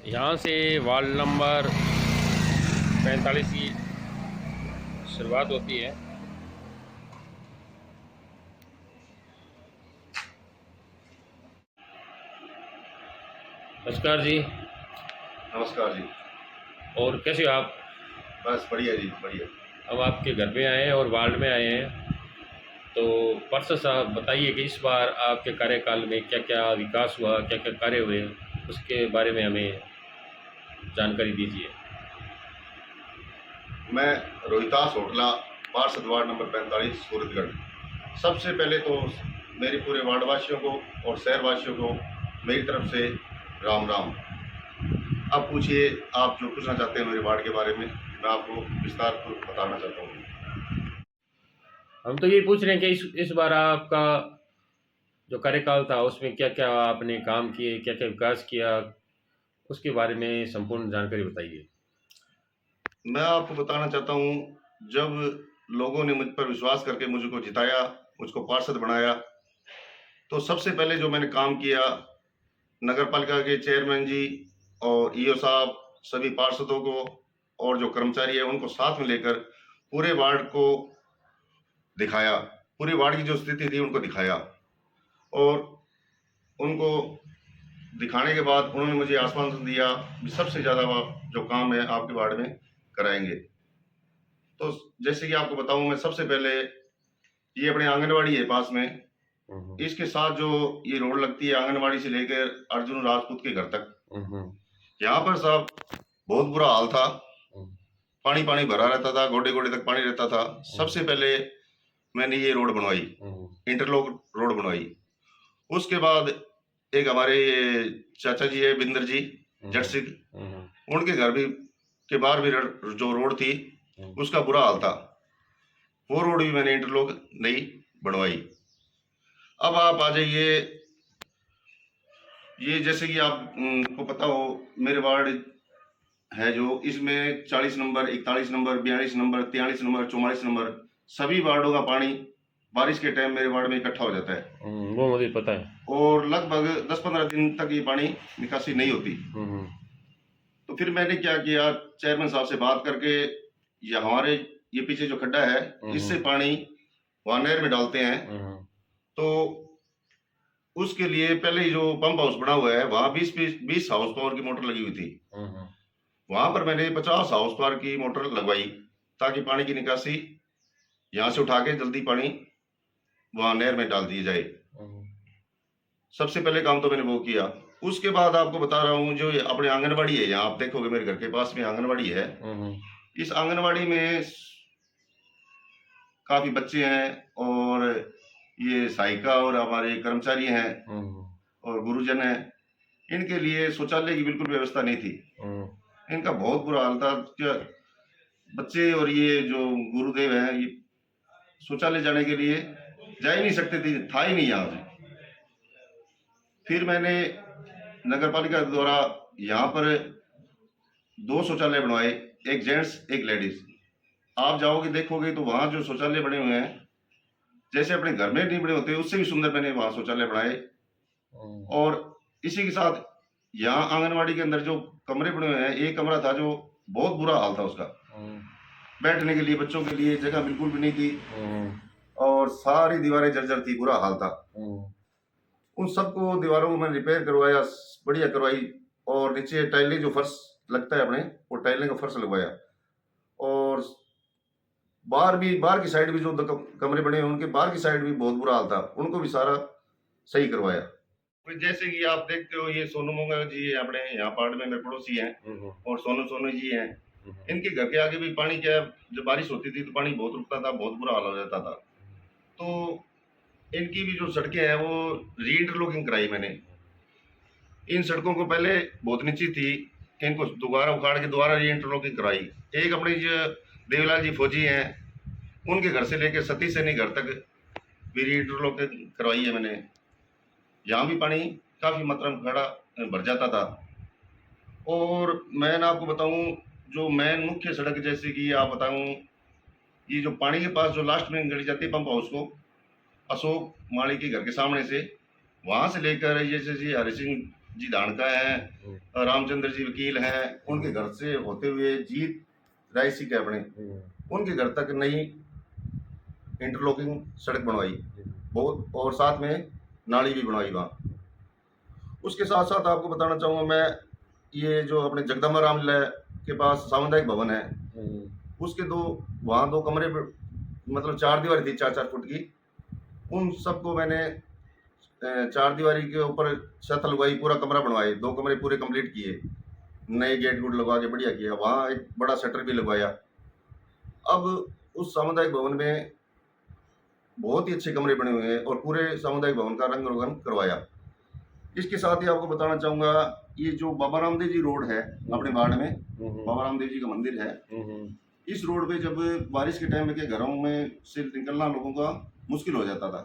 यहाँ से ward number 45 की शुरुआत होती है। नमस्कार जी। नमस्कार जी। और कैसे हो आप? बस बढ़िया जी, बढ़िया। अब आपके घर में आए हैं और वार्ड में आए हैं, तो परसों साहब बताइए कि इस बार आपके कार्यकाल में क्या क्या विकास हुआ, क्या क्या कार्य हुए, उसके बारे में हमें जानकारी दीजिए। मैं रोहितास होटला, पार्षद वार्ड नंबर 45, सूरतगढ़। सबसे पहले तो मेरे पूरे वार्डवासियों को और शहरवासियों को मेरी तरफ से राम राम। अब पूछिए, आप जो पूछना चाहते हैं मेरे वार्ड के बारे में, मैं आपको विस्तार पूर्वक बताना चाहता हूँ। हम तो ये पूछ रहे हैं कि इस बार आपका जो कार्यकाल था उसमें क्या क्या आपने काम किए, क्या क्या विकास किया, उसके बारे में संपूर्ण जानकारी बताइए। मैं आपको बताना चाहता हूँ, जब लोगों ने मुझ पर विश्वास करके मुझको जिताया, मुझको पार्षद बनाया, तो सबसे पहले जो मैंने काम किया, नगर पालिका के चेयरमैन जी और ईओ साहब, सभी पार्षदों को और जो कर्मचारी है उनको साथ में लेकर पूरे वार्ड को दिखाया, पूरे वार्ड की जो स्थिति थी उनको दिखाया, और उनको दिखाने के बाद उन्होंने मुझे आश्वासन दिया कि सबसे ज्यादा जो काम है आपके वार्ड में कराएंगे। तो जैसे कि आपको बताऊं, मैं सबसे पहले, ये अपने आंगनवाड़ी है पास में, हम्म। इसके साथ जो ये रोड लगती है आंगनवाड़ी से लेकर अर्जुन राजपूत के घर तक, हम्म। यहाँ पर साहब बहुत बुरा हाल था। हम्म। पानी पानी भरा रहता था, गोडे गोडे तक पानी रहता था। सबसे पहले मैंने ये रोड बनवाई, हम्म। इंटरलॉक रोड बनवाई। उसके बाद एक हमारे ये चाचा जी है, बिंदर जी जट सिंह, उनके घर भी के बाहर भी जो रोड थी उसका बुरा हाल था, वो रोड भी मैंने इंटरलॉक नई बनवाई। अब आप आ जाइए, ये जैसे कि आप को पता हो, मेरे वार्ड है जो, इसमें 40 number, 41 number, 42 number, 43 number, 44 number, सभी वार्डों का पानी बारिश के टाइम मेरे वार्ड में इकट्ठा हो जाता है, वो मुझे पता है। और लगभग 10-15 दिन तक ये पानी निकासी नहीं होती। तो फिर मैंने क्या किया, चेयरमैन साहब से बात करके, ये हमारे ये पीछे जो खड्डा है इससे पानी वहां नहर में डालते हैं। तो उसके लिए पहले ही जो पंप हाउस बना हुआ है वहां 20 हाउस पावर की मोटर लगी हुई थी, वहां पर मैंने 50 हाउस पावर की मोटर लगवाई, ताकि पानी की निकासी यहाँ से उठा के जल्दी पानी वहां नहर में डाल दिया जाए। सबसे पहले काम तो मैंने वो किया। उसके बाद आपको बता रहा हूँ, जो ये अपने आंगनबाड़ी है, यहाँ आप देखोगे मेरे घर के पास में आंगनबाड़ी है। इस आंगनबाड़ी में काफी बच्चे हैं, और ये सहायिका और हमारे कर्मचारी हैं और गुरुजन हैं, इनके लिए शौचालय की बिल्कुल व्यवस्था नहीं थी। इनका बहुत बुरा हाल था। क्या बच्चे और ये जो गुरुदेव हैं, ये शौचालय जाने के लिए जा ही नहीं सकते थे, था ही नहीं यहाँ। फिर मैंने नगर पालिका द्वारा यहाँ पर 2 शौचालय बनवाए, एक जेंट्स एक लेडीज। आप जाओगे देखोगे तो वहां जो शौचालय बने हुए हैं, जैसे अपने घर में नहीं बने होते उससे भी सुंदर मैंने वहां शौचालय बनाए। और इसी के साथ यहाँ आंगनवाड़ी के अंदर जो कमरे बने हुए हैं, एक कमरा था जो बहुत बुरा हाल था उसका, बैठने के लिए बच्चों के लिए जगह बिल्कुल भी नहीं थी, और सारी दीवारें जर्जर थी, बुरा हाल था। उन सबको दीवारों को मैंने रिपेयर करवाया, बढ़िया करवाई, और नीचे टाइलें जो फर्श लगता है अपने, वो टाइलें का फर्श लगवाया। और बाहर की साइड भी जो कमरे बने हैं उनके बाहर की साइड भी बहुत बुरा हाल था, उनको भी सारा सही करवाया। फिर जैसे कि आप देखते हो, ये सोनू मोंगा जी अपने यहाँ पार्ट में मेरे पड़ोसी हैं, और सोनू सोनू जी हैं। इनके घर के आगे भी पानी, क्या जब बारिश होती थी तो पानी बहुत रुकता था, बहुत बुरा हाल हो जाता था। तो इनकी भी जो सड़कें हैं वो री इंटरलॉकिंग कराई मैंने। इन सड़कों को पहले बहुत नीची थी, इनको दोबारा उखाड़ के दोबारा री इंटरलॉकिंग कराई। एक अपने जो देवलाल जी फौजी हैं, उनके घर से लेकर सतीश सैनी घर तक भी री इंटरलॉकिंग करवाई है मैंने। यहाँ भी पानी काफी मात्रा में खड़ा भर जाता था। और मैं ना आपको बताऊं, जो मेन मुख्य सड़क, जैसे कि आप बताऊं, ये जो पानी के पास जो लास्ट में गड़ी जाती है पंप हाउस को, अशोक माली के घर के सामने से, वहां से लेकर जैसे हरि सिंह जी धानका हैं, रामचंद्र जी वकील हैं, उनके घर से होते हुए जीत रायसी के अपने उनके घर तक नई इंटरलॉकिंग सड़क बनवाई बहुत, और साथ में नाली भी बनवाई वहाँ। उसके साथ साथ आपको बताना चाहूँगा मैं, ये जो अपने जगदम्बा रामलीला के पास सामुदायिक भवन है, उसके वहाँ दो कमरे, मतलब 4 दीवारी थी 4-4 फुट की, उन सबको मैंने 4 दीवारी के ऊपर छत लगवाई, पूरा कमरा बनवाए, 2 कमरे पूरे कंप्लीट किए, नए गेट गुट लगवा के बढ़िया किया, वहाँ एक बड़ा शटर भी लगवाया। अब उस सामुदायिक भवन में बहुत ही अच्छे कमरे बने हुए हैं और पूरे सामुदायिक भवन का रंग रोगन करवाया। इसके साथ ही आपको बताना चाहूँगा, ये जो बाबा रामदेव जी रोड है अपने वार्ड में, बाबा रामदेव जी का मंदिर है, इस रोड पे जब बारिश के टाइम में के घरों में से निकलना लोगों का मुश्किल हो जाता था,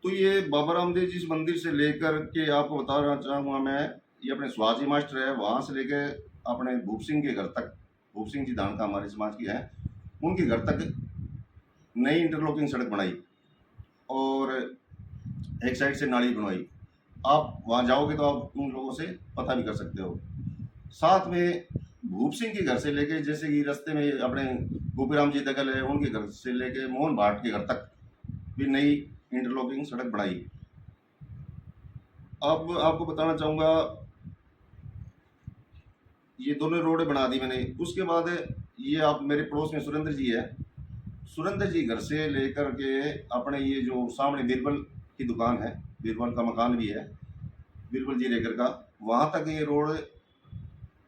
तो ये बाबा रामदेव जी मंदिर से लेकर के आपको बताना चाहूँगा मैं, ये अपने सुहाजी मास्टर है, वहाँ से लेकर अपने भूप सिंह के घर तक, भूप सिंह जी धानका हमारे समाज की है, उनके घर तक नई इंटरलॉकिंग सड़क बनाई और एक साइड से नाली बनवाई। आप वहाँ जाओगे तो आप उन लोगों से पता भी कर सकते हो। साथ में भूप सिंह के घर से लेके, जैसे कि रास्ते में अपने गोपीराम जी दगल है, उनके घर से लेके मोहन भाट के घर तक भी नई इंटरलॉकिंग सड़क बनाई। अब आपको बताना चाहूँगा, ये दोनों रोडें बना दी मैंने। उसके बाद ये आप मेरे पड़ोस में सुरेंद्र जी है, सुरेंद्र जी घर से लेकर के अपने ये जो सामने बीरबल की दुकान है, बीरबल का मकान भी है, बीरबल जी रेगर का, वहाँ तक ये रोड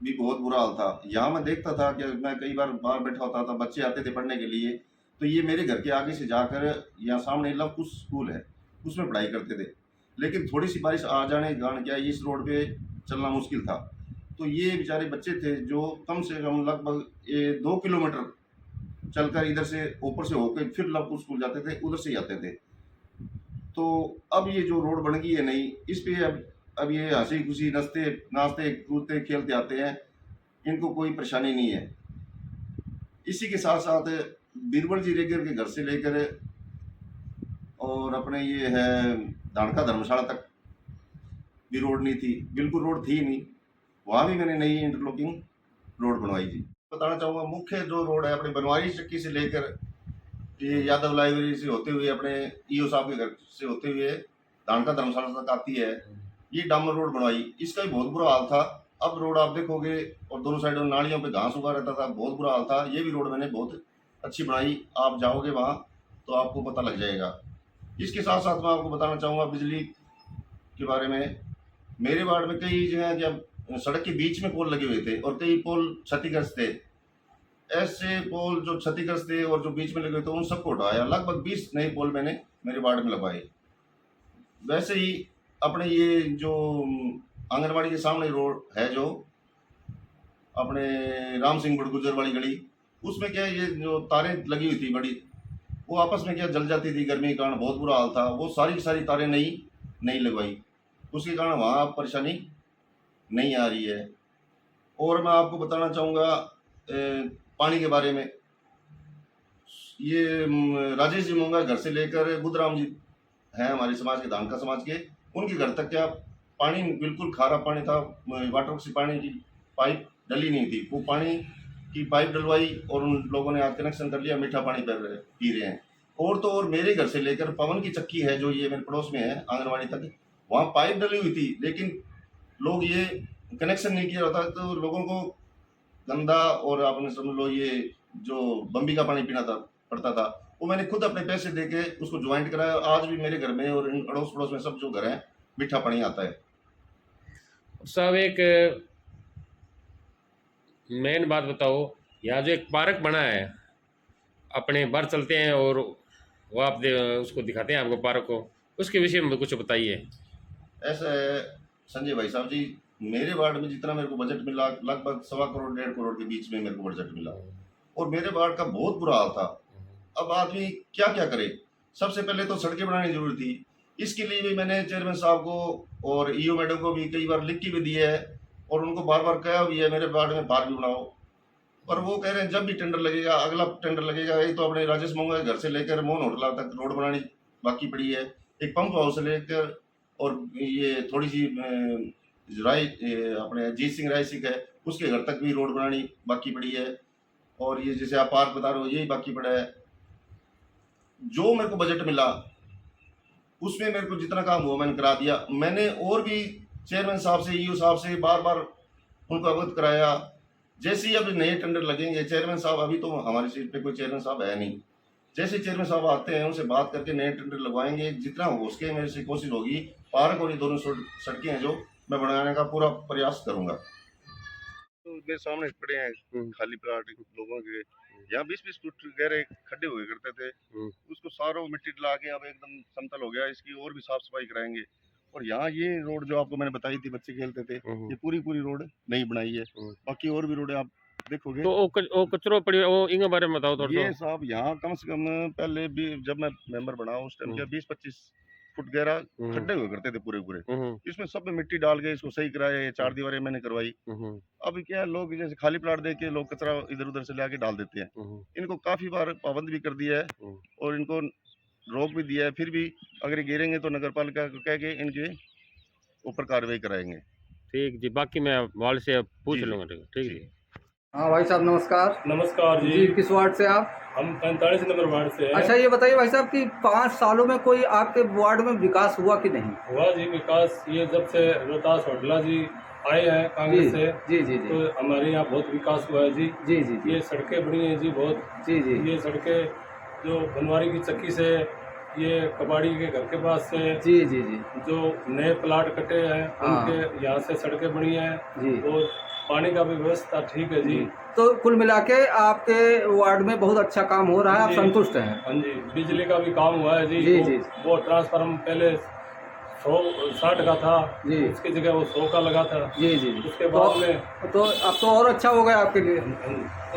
भी बहुत बुरा हाल था। यहाँ मैं देखता था कि मैं कई बार बाहर बैठा होता था, बच्चे आते थे पढ़ने के लिए, तो ये मेरे घर के आगे से जाकर यहाँ सामने लव कुश स्कूल है, उसमें पढ़ाई करते थे। लेकिन थोड़ी सी बारिश आ जाने के कारण क्या इस रोड पे चलना मुश्किल था, तो ये बेचारे बच्चे थे जो कम से कम लगभग 2 किलोमीटर चलकर इधर से ऊपर से होकर फिर लवकुश स्कूल जाते थे, उधर से ही आते थे। तो अब ये जो रोड बन गई है नई, इस पे अब ये हंसी खुशी नाचते कूदते खेलते आते हैं, इनको कोई परेशानी नहीं है। इसी के साथ साथ बीरबल जी रेगर के घर से लेकर और अपने ये है धानका धर्मशाला तक भी रोड नहीं थी, बिल्कुल रोड थी नहीं, वहाँ भी मैंने नई इंटरलॉकिंग रोड बनवाई थी। बताना चाहूँगा, मुख्य जो रोड है अपने बनवारी चक्की से लेकर ये यादव लाइब्रेरी से होते हुए अपने ईओ साहब के घर से होते हुए धानका धर्मशाला तक आती है, ये डामर रोड बनवाई। इसका भी बहुत बुरा हाल था। अब रोड आप देखोगे और दोनों साइडों नालियों पे घास उगा रहता था, बहुत बुरा हाल था। ये भी रोड मैंने बहुत अच्छी बनाई, आप जाओगे वहाँ तो आपको पता लग जाएगा। इसके साथ साथ मैं आपको बताना चाहूँगा बिजली के बारे में। मेरे वार्ड में कई जगह जब सड़क के बीच में पोल लगे हुए थे और कई पोल क्षतिग्रस्त थे, ऐसे पोल जो क्षतिग्रस्त थे और जो बीच में लगे थे उन सबको हटाया। लगभग 20 नए पोल मैंने मेरे वार्ड में लगवाए। वैसे ही अपने ये जो आंगनबाड़ी के सामने रोड है, जो अपने राम सिंह बड़गुजर वाली गली, उसमें क्या ये जो तारें लगी हुई थी बड़ी, वो आपस में क्या जल जाती थी, गर्मी के कारण बहुत बुरा हाल था। वो सारी की सारी तारें नहीं लगवाई, उसके कारण वहाँ परेशानी नहीं आ रही है। और मैं आपको बताना चाहूँगा पानी के बारे में। ये राजेश जी मोंगा घर से लेकर बुद्धराम जी हैं हमारे समाज के, धानका समाज के, उनके घर तक क्या पानी बिल्कुल खारा पानी था। वाटर से पानी की पाइप डली नहीं थी, वो पानी की पाइप डलवाई और उन लोगों ने आज कनेक्शन कर लिया, मीठा पानी पी रहे हैं। और तो और मेरे घर से लेकर पवन की चक्की है जो ये मेरे पड़ोस में है आंगनबाड़ी तक, वहाँ पाइप डली हुई थी, लेकिन लोग ये कनेक्शन नहीं किया होता, तो लोगों को गंदा और आपने समझ लो ये जो बम्बी का पानी पीना पड़ता था। वो मैंने खुद अपने पैसे देके उसको ज्वाइंट कराया। आज भी मेरे घर में और इन अड़ोस पड़ोस में सब जो घर हैं मीठा पानी आता है। साहब एक मेन बात बताओ, यहाँ जो एक पार्क बना है, अपने बाहर चलते हैं और वो आप उसको दिखाते हैं आपको पार्क को, उसके विषय में कुछ बताइए। ऐसा है संजय भाई साहब जी, मेरे वार्ड में जितना मेरे को बजट मिला, लगभग 1.25 करोड़ 1.5 करोड़ के बीच में मेरे को बजट मिला, और मेरे वार्ड का बहुत बुरा हाल था। अब आदमी क्या क्या करे। सबसे पहले तो सड़कें बनानी जरूरी थी। इसके लिए भी मैंने चेयरमैन साहब को और ईओ मैडम को भी कई बार लिख के भी दिया है और उनको बार बार कहा भी है मेरे वार्ड में पार्क भी बनाओ, पर वो कह रहे हैं जब भी टेंडर लगेगा, अगला टेंडर लगेगा। ये तो अपने राजेश मोंगा के घर से लेकर मोहन होटला तक रोड बनानी बाकी पड़ी है, एक पंप हाउस से लेकर और ये थोड़ी सी अपने अजीत सिंह राय सिंह है, उसके घर तक भी रोड बनानी बाकी पड़ी है। और ये जैसे आप पार्क बता रहे हो, यही बाकी पड़ा है। जो मेरे को बजट मिला उसमें मेरे को जितना काम हुआ मैंने करा दिया। मैंने और भी चेयरमैन साहब से, ईओ साहब से बार बार उनको अवगत कराया। जैसे ही अभी नए टेंडर लगेंगे, चेयरमैन साहब, अभी तो हमारी सीट पे कोई चेयरमैन साहब है नहीं, जैसे चेयरमैन साहब आते हैं उनसे बात करके नए टेंडर लगवाएंगे। जितना हो सके मेरे से कोशिश होगी, पार्क और ये दोनों सड़कें हैं जो मैं बनाने का पूरा प्रयास करूंगा। तो मेरे सामने पड़े हैं खाली प्लाट लोगों के, यहाँ 20-20 फुट गहरे खड्डे हुए करते थे, उसको सारों मिट्टी डला के अब एकदम समतल हो गया। इसकी और भी साफ सफाई कराएंगे। और यहाँ ये रोड जो आपको मैंने बताई थी, बच्चे खेलते थे, ये पूरी रोड नहीं बनाई है। बाकी और भी रोड आप देखोगे तो वो कचरो पड़ी, वो इनके बारे में बताओ थोड़ा। ये साहब यहाँ कम से कम पहले भी जब मैं मेंबर बना उस टाइम क्या 20-25 फुट गहरा खड्डे हुए करते थे पूरे। इसमें सब में मिट्टी डाल के इसको सही कराया। ये 4 दीवारें मैंने करवाई। अब क्या है, लोग जैसे खाली प्लाट देख के लोग कचरा इधर उधर से लाके डाल देते हैं। इनको काफी बार पाबंद भी कर दिया है और इनको रोक भी दिया है। फिर भी अगर ये गिरेंगे तो नगर पालिका को कह के इनके ऊपर कार्रवाई कराएंगे। ठीक जी, बाकी मैं वार्ड से पूछ लूँगा। ठीक है। हाँ भाई साहब नमस्कार। नमस्कार जी। किस वार्ड से आप? हम 45 नंबर वार्ड से हैं। अच्छा, ये बताइए भाई साहब कि 5 सालों में कोई आपके वार्ड में विकास हुआ कि नहीं? हुआ जी विकास। ये जब से रोहतास होटला जी आए हैं कांग्रेस से, जी तो हमारे यहाँ बहुत विकास हुआ है जी। जी। ये सड़कें बनी हैं जी बहुत। जी। ये सड़कें जो बनवारी की चक्की से, ये कबाड़ी के घर के पास से, जी, जो नए प्लाट कटे हैं उनके यहाँ से सड़कें बनी हैं जी। और पानी का भी व्यवस्था ठीक है जी। तो कुल मिला के आपके वार्ड में बहुत अच्छा काम हो रहा है, आप संतुष्ट हैं? हाँ जी। बिजली का भी काम हुआ है जी। वो ट्रांसफार्मर पहले 160 का था जी, उसकी जगह वो 100 का लगा था जी। उसके बाद में तो अब तो और अच्छा हो गया आपके लिए।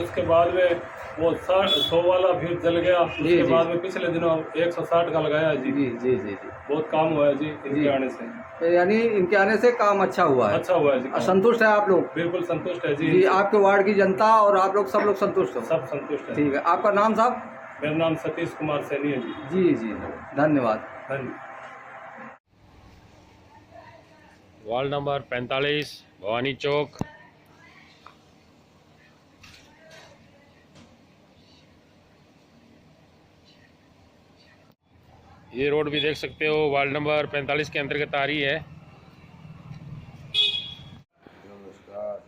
उसके बाद में वो 100 वाला फिर जल गया। उसके बाद में पिछले दिनों 160 का लगाया जी। बहुत काम हुआ है जी इनके आने से। यानी इनके आने से काम अच्छा हुआ है। अच्छा हुआ है जी। संतुष्ट है आप लोग? बिल्कुल संतुष्ट है जी। जी, आपके वार्ड की जनता और आप लोग सब लोग संतुष्ट हो? सब संतुष्ट है। ठीक है। आपका नाम साहब? मेरा नाम सतीश कुमार सैनी है जी। धन्यवाद। Ward number 45 Bhavani Chowk. ये रोड भी देख सकते हो, वार्ड नंबर 45 के अंतर्गत आ रही है। नमस्कार।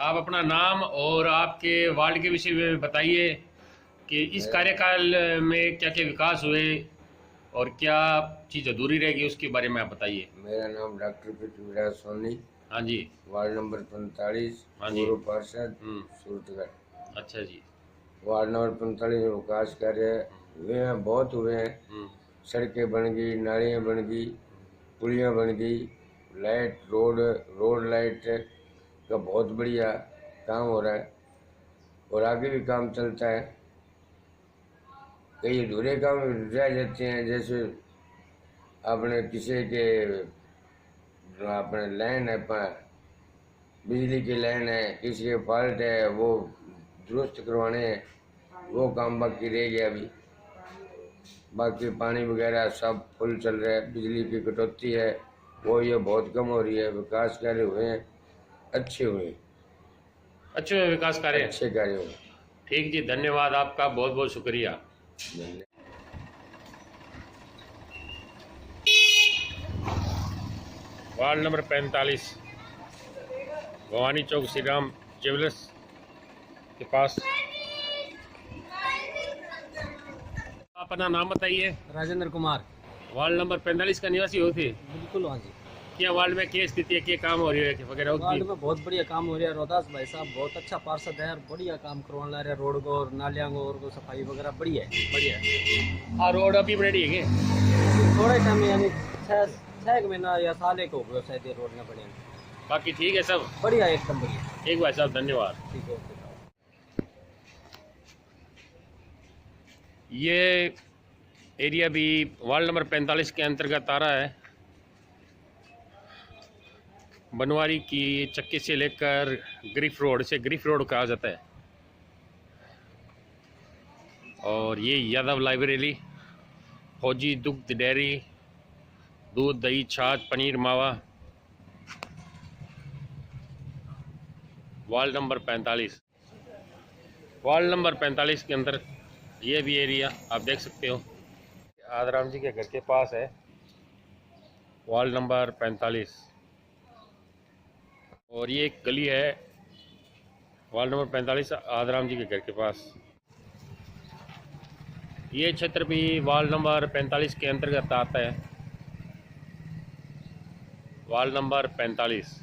आप अपना नाम और आपके वार्ड के विषय में बताइए कि इस कार्यकाल में क्या क्या विकास हुए और क्या चीज़ अधूरी रहेगी, उसके बारे में आप बताइए। मेरा नाम डॉक्टर पृथ्वीराज सोनी। हाँ जी। वार्ड नंबर 45, पूर्व पार्षद सूरतगढ़। अच्छा जी। वार्ड नंबर 45 में विकास कार्य हुए हैं, बहुत हुए हैं। सड़कें बन गई, नालियाँ बन गई, पुलियाँ बन गई, लाइट रोड लाइट का बहुत बढ़िया काम हो रहा है और आगे भी काम चलता है। कई अधूरे काम रह जाते हैं, जैसे अपने किसी के अपने लाइन है, बिजली की लाइन है, किसी के फॉल्ट है, वो दुरुस्त करवाने हैं, वो काम बाकी रह गया अभी। बाकी पानी वगैरह सब फुल चल रहा है। बिजली की कटौती है वो ये बहुत कम हो रही है। विकास कार्य हुए हैं, अच्छे हुए, अच्छे विकास कार्य, अच्छे कार्य हुए। ठीक जी, धन्यवाद आपका, बहुत बहुत शुक्रिया। Ward number 45 Bhavani Chowk Shri Ram jewellers के पास। अपना नाम बताइए। राजेंद्र कुमार। वार्ड नंबर 45 का निवासी हो थे? बिल्कुल। हाँ जी। क्या वार्ड में क्या स्थिति है, क्या काम हो रही है वगैरह? वार्ड में बहुत बढ़िया काम हो रहा है। रोहतास भाई साहब बहुत अच्छा पार्षद है और बढ़िया काम करवा रहे हैं। रोड को और नालियाँ को और सफाई वगैरह बढ़िया है। हाँ, रोड अभी रेडी है थोड़े टाइम यानी 6 महीना या साल एक हो गया शायद ये रोड में बढ़िया। बाकी ठीक है सब बढ़िया, एकदम बढ़िया। ठीक भाई साहब, धन्यवाद। ठीक है। ये एरिया भी वार्ड नंबर 45 के अंतर्गत आ रहा है। बनवारी की चक्की से लेकर ग्रिफ रोड कहा जाता है। और ये यादव लाइब्रेरी, फौजी दुग्ध डेयरी, दूध दही छाछ पनीर मावा, वार्ड नंबर 45। वार्ड नंबर 45 के अंदर ये भी एरिया आप देख सकते हो, आदराम जी के घर के पास है वार्ड नंबर 45। और ये एक गली है वार्ड नंबर 45 आदराम जी के घर के पास। ये क्षेत्र भी वार्ड नंबर 45 के अंतर्गत आता है, वार्ड नंबर 45।